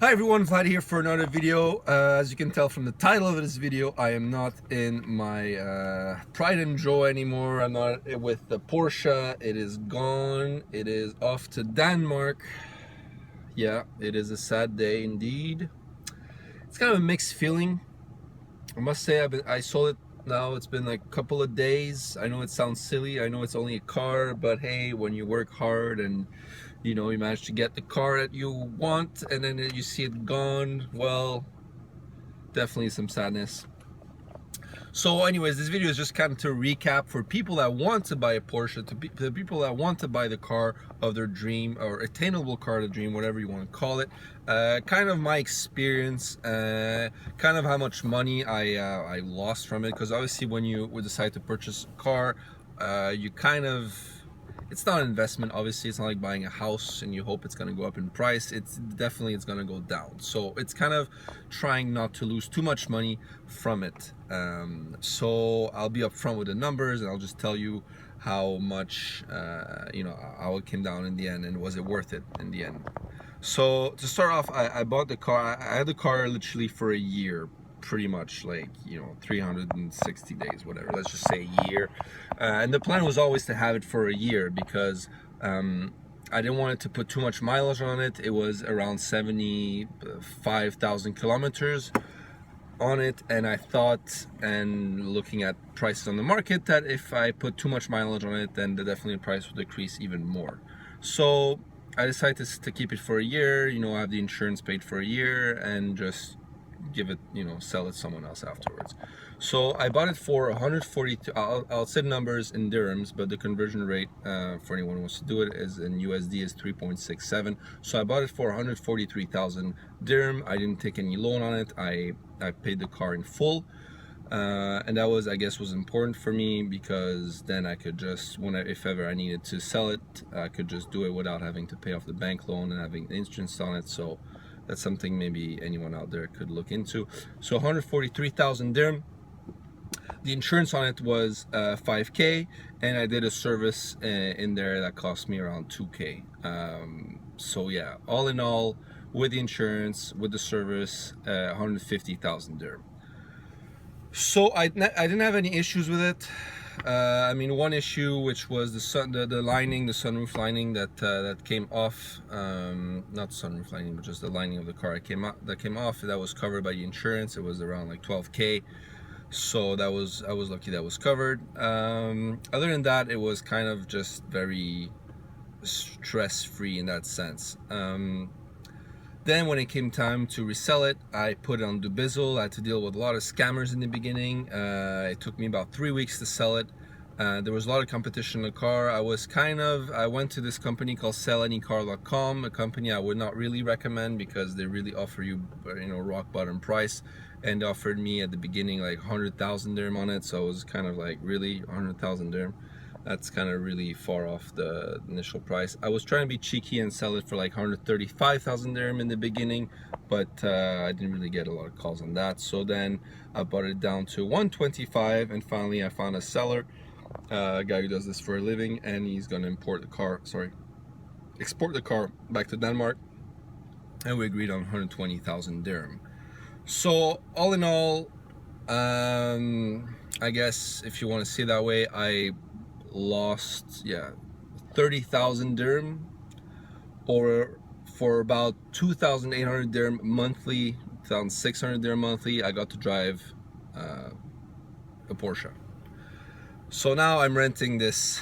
Hi everyone, Vlad here for another video. As you can tell from the title of this video, I am not in my pride and joy anymore. I'm not with the Porsche. It is gone. It is off to Denmark. Yeah, it is a sad day indeed. It's kind of a mixed feeling. I must say I sold it now. It's been like a couple of days. I know it sounds silly. I know it's only a car, but hey, when you work hard and you manage to get the car that you want and then you see it gone, well, definitely some sadness. So anyways, this video is just kind of to recap for people that want to buy a Porsche, to the people that want to buy the car of their dream, or attainable car of the dream, whatever you want to call it. Kind of my experience, kind of how much money I lost from it, because obviously when you would decide to purchase a car, you kind of, it's not an investment. Obviously, it's not like buying a house and you hope it's going to go up in price. It's going to go down. So it's kind of trying not to lose too much money from it. So I'll be upfront with the numbers and I'll just tell you how much how it came down in the end, and was it worth it in the end. So to start off, I bought the car. I had the car literally for a year, pretty much, like 360 days, whatever, let's just say a year. And the plan was always to have it for a year because I didn't want it to put too much mileage on it. It was around 75,000 kilometers on it, and I thought, and looking at prices on the market, that if I put too much mileage on it, then definitely the price will decrease even more. So I decided to keep it for a year, have the insurance paid for a year, and just give it, sell it to someone else afterwards. So I bought it for 142. I'll say numbers in dirhams, but the conversion rate for anyone who wants to do it is in USD is 3.67. So I bought it for 143,000 dirham. I didn't take any loan on it. I paid the car in full. And that was, I guess, was important for me, because then I could just, if ever I needed to sell it, I could just do it without having to pay off the bank loan and having insurance on it. So that's something maybe anyone out there could look into. So 143,000 dirham. The insurance on it was 5K, and I did a service in there that cost me around 2K. So yeah, all in all, with the insurance, with the service, 150,000 dirham. So I didn't have any issues with it. I mean, one issue, which was the lining, the sunroof lining that came off. Not sunroof lining, but just the lining of the car that came off. That was covered by the insurance. It was around like 12K. So I was lucky that was covered. Other than that, it was kind of just very stress-free in that sense. Then when it came time to resell it, I put it on Dubizzle. I had to deal with a lot of scammers in the beginning. It took me about 3 weeks to sell it. There was a lot of competition in the car. I went to this company called SellAnyCar.com, a company I would not really recommend, because they really offer you, rock bottom price. And they offered me at the beginning like 100,000 dirham on it. So it was kind of like, really, 100,000 dirham? That's kind of really far off the initial price. I was trying to be cheeky and sell it for like 135,000 dirham in the beginning, but I didn't really get a lot of calls on that. So then I brought it down to 125, and finally I found a seller, a guy who does this for a living, and he's gonna export the car back to Denmark, and we agreed on 120,000 dirham. So all in all, I guess if you want to see it that way, I lost 30,000 dirham, or for about 2,800 dirham monthly, 2,600 dirham monthly, I got to drive a Porsche. So now I'm renting this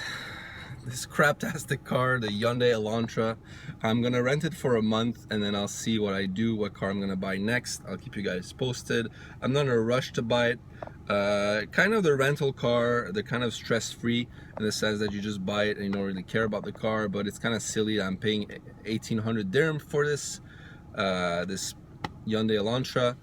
craptastic car, the Hyundai Elantra. I'm gonna rent it for a month, and then I'll see what I do, what car I'm gonna buy next. I'll keep you guys posted. I'm not in a rush to buy it. Kind of the rental car, they're kind of stress-free in the sense that you just buy it and you don't really care about the car, but it's kind of silly that I'm paying 1,800 dirham for this Hyundai Elantra,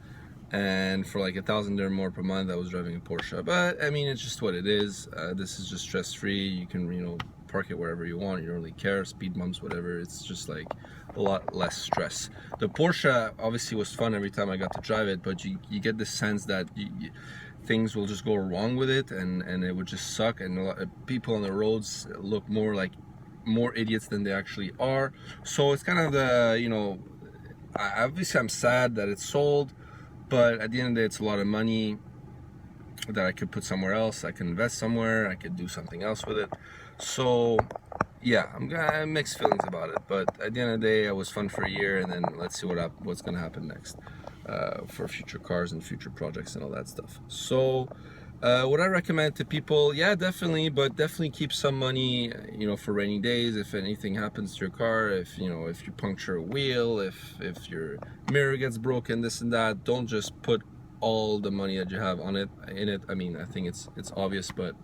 and for like 1,000 dirham more per month I was driving a Porsche. But I mean, it's just what it is. This is just stress-free. You can park it wherever you want. You don't really care, speed bumps, whatever. It's just like a lot less stress. The Porsche obviously was fun every time I got to drive it, but you get the sense that things will just go wrong with it, and it would just suck, and a lot of people on the roads look more idiots than they actually are. So it's kind of the obviously I'm sad that it's sold, but at the end of the day, it's a lot of money that I could put somewhere else. I could invest somewhere. I could do something else with it. So yeah, I'm gonna mixed feelings about it. But at the end of the day, it was fun for a year, and then let's see what's gonna happen next for future cars and future projects and all that stuff. So. Would I recommend to people? Yeah, definitely, but definitely keep some money, you know, for rainy days. If anything happens to your car, if you know, if you puncture a wheel, if your mirror gets broken, this and that, don't just put all the money that you have on it in it. I mean, I think it's obvious, but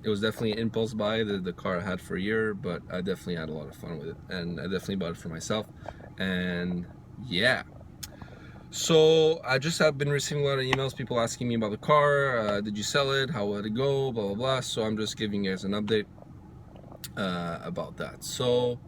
it was definitely an impulse buy. The car I had for a year, but I definitely had a lot of fun with it, and I definitely bought it for myself. And yeah. So I just have been receiving a lot of emails, people asking me about the car. Did you sell it? How would it go? Blah blah blah. So I'm just giving you guys an update about that. So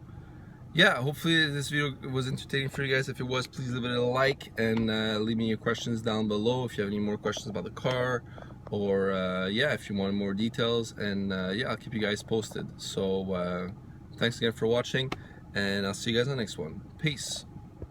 yeah, hopefully this video was entertaining for you guys. If it was, please leave it a like and leave me your questions down below if you have any more questions about the car, or yeah, if you want more details. And yeah, I'll keep you guys posted. So thanks again for watching, and I'll see you guys on the next one. Peace.